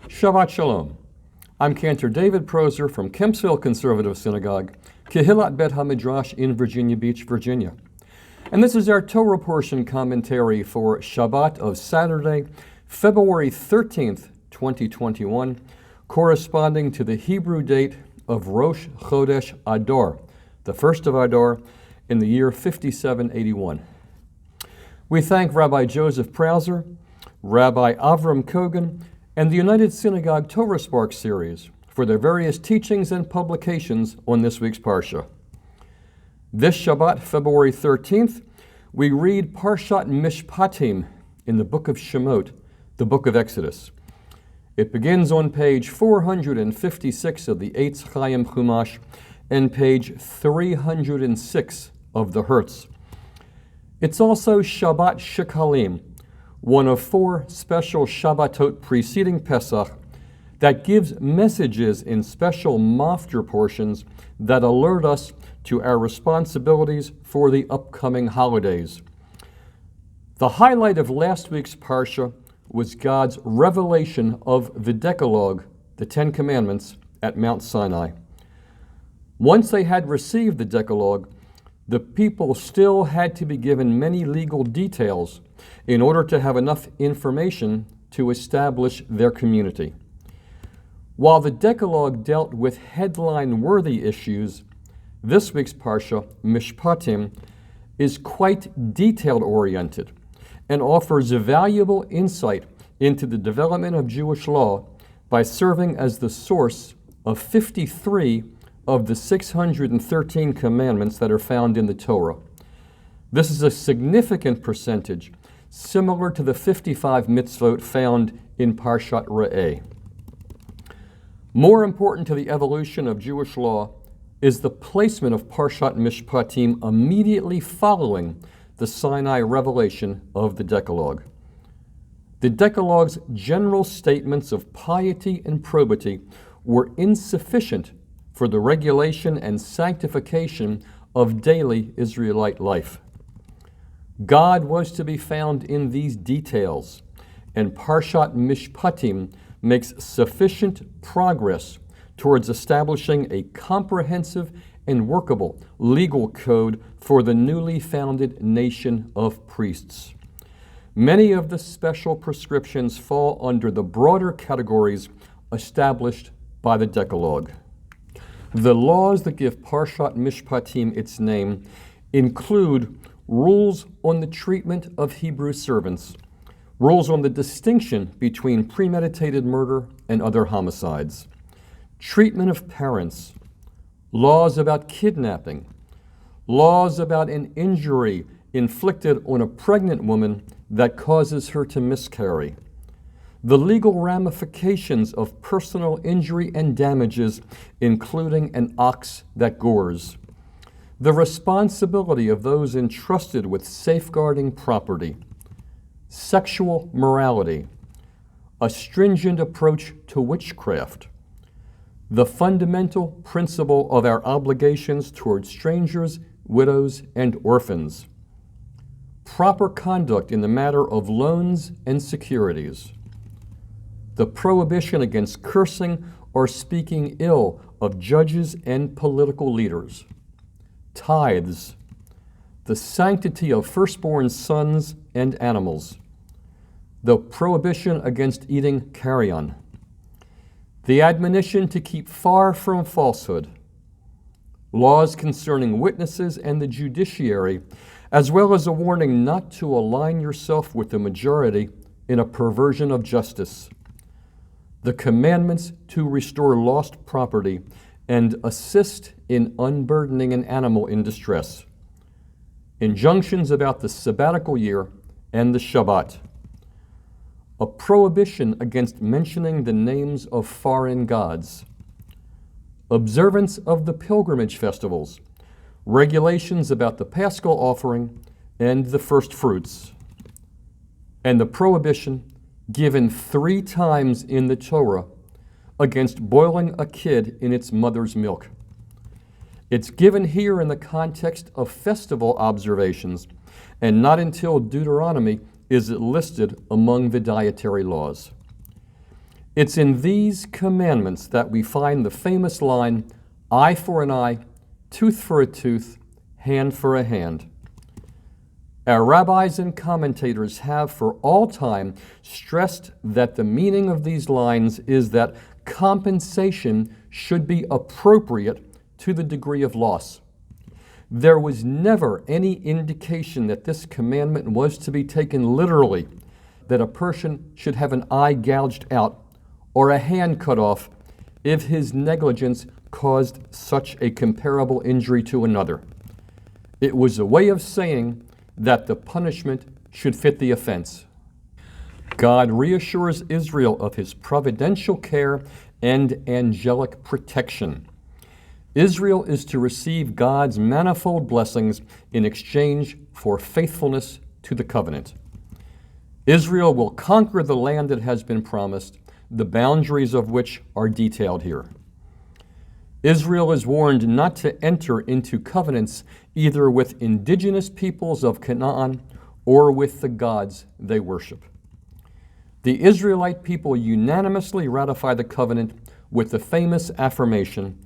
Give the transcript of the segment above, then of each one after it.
Shabbat Shalom. I'm Cantor David Proser from Kempsville Conservative Synagogue, Kehillat Bet HaMidrash in Virginia Beach, Virginia. And this is our Torah portion commentary for Shabbat of Saturday, February 13th, 2021, corresponding to the Hebrew date of Rosh Chodesh Adar, the first of Adar, in the year 5781. We thank Rabbi Joseph Prauser, Rabbi Avram Kogan, and the United Synagogue Torah Spark series for their various teachings and publications on this week's Parsha. This Shabbat, February 13th, we read Parshat Mispatim in the book of Shemot, the book of Exodus. It begins on page 456 of the Eitz Chaim Chumash and page 306 of the Hertz. It's also Shabbat Shekalim, one of four special Shabbatot preceding Pesach that gives messages in special maftir portions that alert us to our responsibilities for the upcoming holidays. The highlight of last week's Parsha was God's revelation of the Decalogue, the Ten Commandments, at Mount Sinai. Once they had received the Decalogue, the people still had to be given many legal details in order to have enough information to establish their community. While the Decalogue dealt with headline-worthy issues, this week's Parsha, Mishpatim, is quite detail-oriented and offers a valuable insight into the development of Jewish law by serving as the source of 53 of the 613 commandments that are found in the Torah. This is a significant percentage, similar to the 55 mitzvot found in Parshat Re'eh. More important to the evolution of Jewish law is the placement of Parshat Mishpatim immediately following the Sinai revelation of the Decalogue. The Decalogue's general statements of piety and probity were insufficient for the regulation and sanctification of daily Israelite life. God was to be found in these details, and Parshat Mishpatim makes sufficient progress towards establishing a comprehensive and workable legal code for the newly founded nation of priests. Many of the special prescriptions fall under the broader categories established by the Decalogue. The laws that give Parshat Mishpatim its name include rules on the treatment of Hebrew servants, rules on the distinction between premeditated murder and other homicides, treatment of parents, laws about kidnapping, laws about an injury inflicted on a pregnant woman that causes her to miscarry, the legal ramifications of personal injury and damages, including an ox that gores, the responsibility of those entrusted with safeguarding property, sexual morality, a stringent approach to witchcraft, the fundamental principle of our obligations toward strangers, widows, and orphans, proper conduct in the matter of loans and securities, the prohibition against cursing or speaking ill of judges and political leaders, tithes, the sanctity of firstborn sons and animals, the prohibition against eating carrion, the admonition to keep far from falsehood, laws concerning witnesses and the judiciary, as well as a warning not to align yourself with the majority in a perversion of justice, the commandments to restore lost property and assist in unburdening an animal in distress, injunctions about the sabbatical year and the Shabbat, a prohibition against mentioning the names of foreign gods, observance of the pilgrimage festivals, regulations about the Paschal offering and the first fruits, and the prohibition given 3 times in the Torah against boiling a kid in its mother's milk. It's given here in the context of festival observations, and not until Deuteronomy is it listed among the dietary laws. It's in these commandments that we find the famous line, eye for an eye, tooth for a tooth, hand for a hand. Our rabbis and commentators have for all time stressed that the meaning of these lines is that compensation should be appropriate to the degree of loss. There was never any indication that this commandment was to be taken literally, that a person should have an eye gouged out or a hand cut off if his negligence caused such a comparable injury to another. It was a way of saying that the punishment should fit the offense. God reassures Israel of his providential care and angelic protection. Israel is to receive God's manifold blessings in exchange for faithfulness to the covenant. Israel will conquer the land that has been promised, the boundaries of which are detailed here. Israel is warned not to enter into covenants either with indigenous peoples of Canaan or with the gods they worship. The Israelite people unanimously ratify the covenant with the famous affirmation,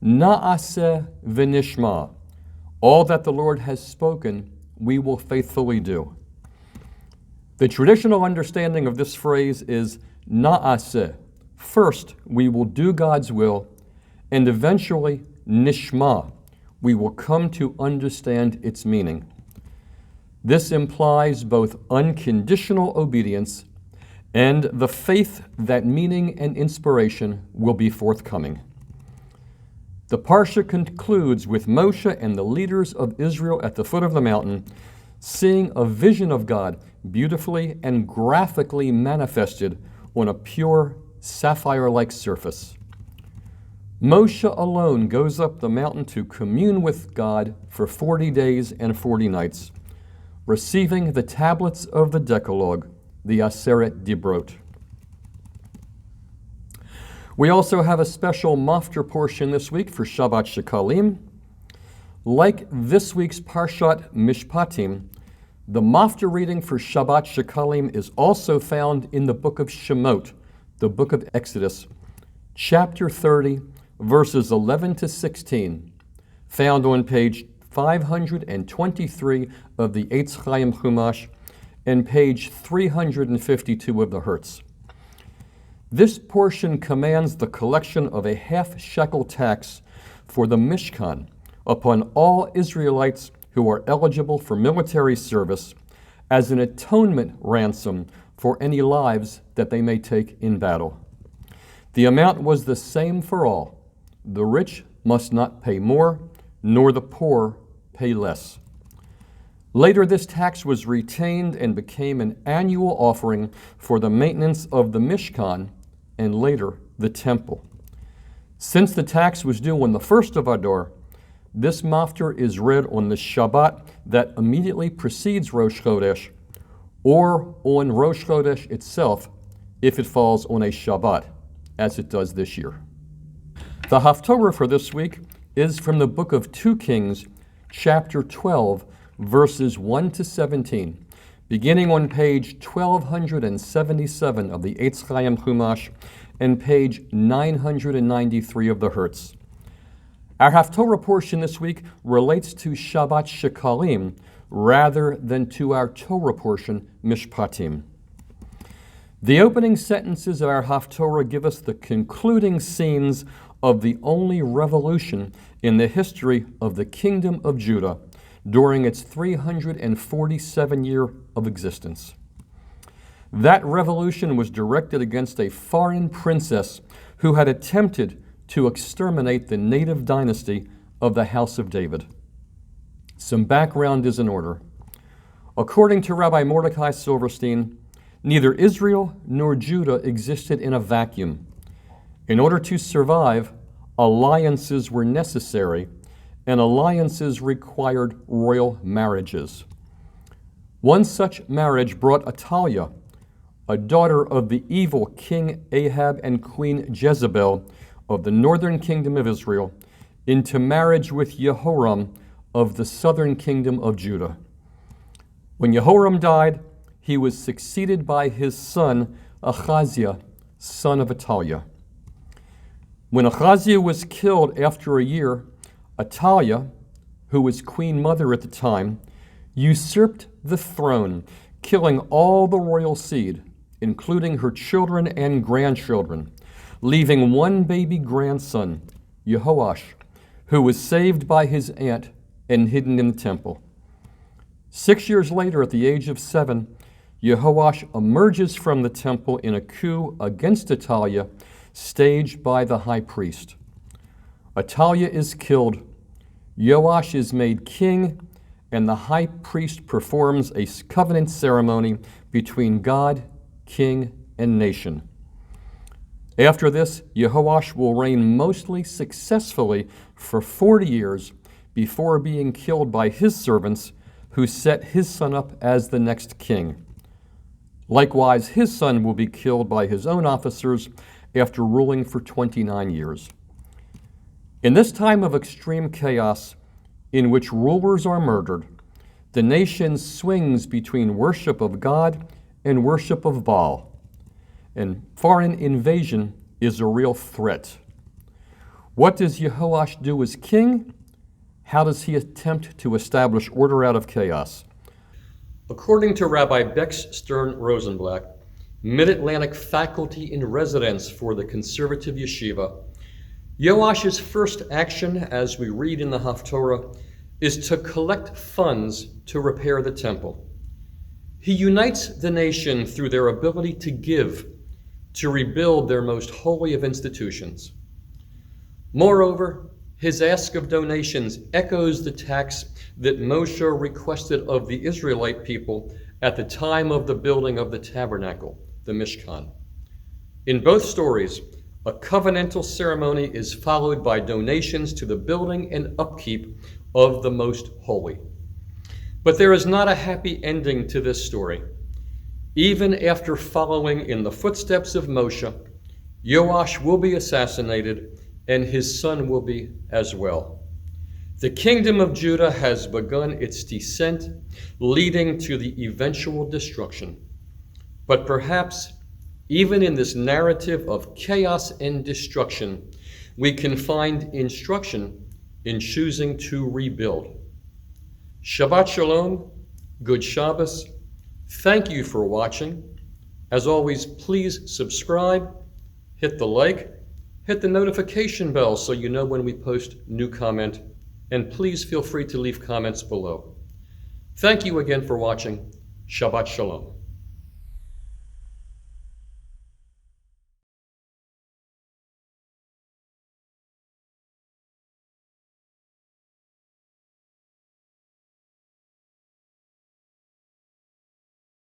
Na'aseh v'nishma, all that the Lord has spoken, we will faithfully do. The traditional understanding of this phrase is Na'aseh, first we will do God's will, and eventually nishma, we will come to understand its meaning. This implies both unconditional obedience and the faith that meaning and inspiration will be forthcoming. The Parsha concludes with Moshe and the leaders of Israel at the foot of the mountain seeing a vision of God beautifully and graphically manifested on a pure sapphire-like surface. Moshe alone goes up the mountain to commune with God for 40 days and 40 nights, receiving the tablets of the Decalogue, the Aseret Dibrot. We also have a special Maftir portion this week for Shabbat Shekalim. Like this week's Parshat Mispatim, the Maftir reading for Shabbat Shekalim is also found in the book of Shemot, the book of Exodus, chapter 30, verses 11 to 16, found on page 523 of the Eitz Chaim Chumash and page 352 of the Hertz. This portion commands the collection of a half-shekel tax for the Mishkan upon all Israelites who are eligible for military service as an atonement ransom for any lives that they may take in battle. The amount was the same for all. The rich must not pay more, nor the poor pay less. Later, this tax was retained and became an annual offering for the maintenance of the Mishkan and later the temple. Since the tax was due on the first of Adar, this Maftir is read on the Shabbat that immediately precedes Rosh Chodesh, or on Rosh Chodesh itself if it falls on a Shabbat, as it does this year. The Haftorah for this week is from the book of 2 Kings, chapter 12, verses 1 to 17, beginning on page 1277 of the Eitz Chaim Chumash and page 993 of the Hertz. Our Haftorah portion this week relates to Shabbat Shekalim rather than to our Torah portion, Mishpatim. The opening sentences of our Haftorah give us the concluding scenes of the only revolution in the history of the Kingdom of Judah during its 347 year of existence. That revolution was directed against a foreign princess who had attempted to exterminate the native dynasty of the House of David. Some background is in order. According to Rabbi Mordecai Silverstein, neither Israel nor Judah existed in a vacuum. In order to survive, alliances were necessary, and alliances required royal marriages. One such marriage brought Atalia, a daughter of the evil King Ahab and Queen Jezebel of the northern kingdom of Israel, into marriage with Jehoram of the southern kingdom of Judah. When Jehoram died, he was succeeded by his son Ahaziah, son of Athaliah. When Ahaziah was killed after a year, Athaliah, who was queen mother at the time, usurped the throne, killing all the royal seed, including her children and grandchildren, leaving one baby grandson, Jehoash, who was saved by his aunt and hidden in the temple. 6 years later, at the age of 7, Jehoash emerges from the temple in a coup against Athaliah, staged by the high priest. Athaliah is killed, Joash is made king, and the high priest performs a covenant ceremony between God, king, and nation. After this, Jehoash will reign mostly successfully for 40 years before being killed by his servants, who set his son up as the next king. Likewise, his son will be killed by his own officers after ruling for 29 years. In this time of extreme chaos, in which rulers are murdered, the nation swings between worship of God and worship of Baal, and foreign invasion is a real threat. What does Jehoash do as king? How does he attempt to establish order out of chaos? According to Rabbi Bex Stern Rosenblatt, Mid-Atlantic faculty in residence for the conservative yeshiva, Joash's first action, as we read in the Haftorah, is to collect funds to repair the temple. He unites the nation through their ability to give, to rebuild their most holy of institutions. Moreover, his ask of donations echoes the tax that Moshe requested of the Israelite people at the time of the building of the tabernacle, the Mishkan. In both stories, a covenantal ceremony is followed by donations to the building and upkeep of the most holy. But there is not a happy ending to this story. Even after following in the footsteps of Moshe, Joash will be assassinated and his son will be as well. The kingdom of Judah has begun its descent, leading to the eventual destruction. But perhaps, even in this narrative of chaos and destruction, we can find instruction in choosing to rebuild. Shabbat Shalom, good Shabbos. Thank you for watching. As always, please subscribe, hit the like, hit the notification bell so you know when we post new content, and please feel free to leave comments below. Thank you again for watching. Shabbat Shalom.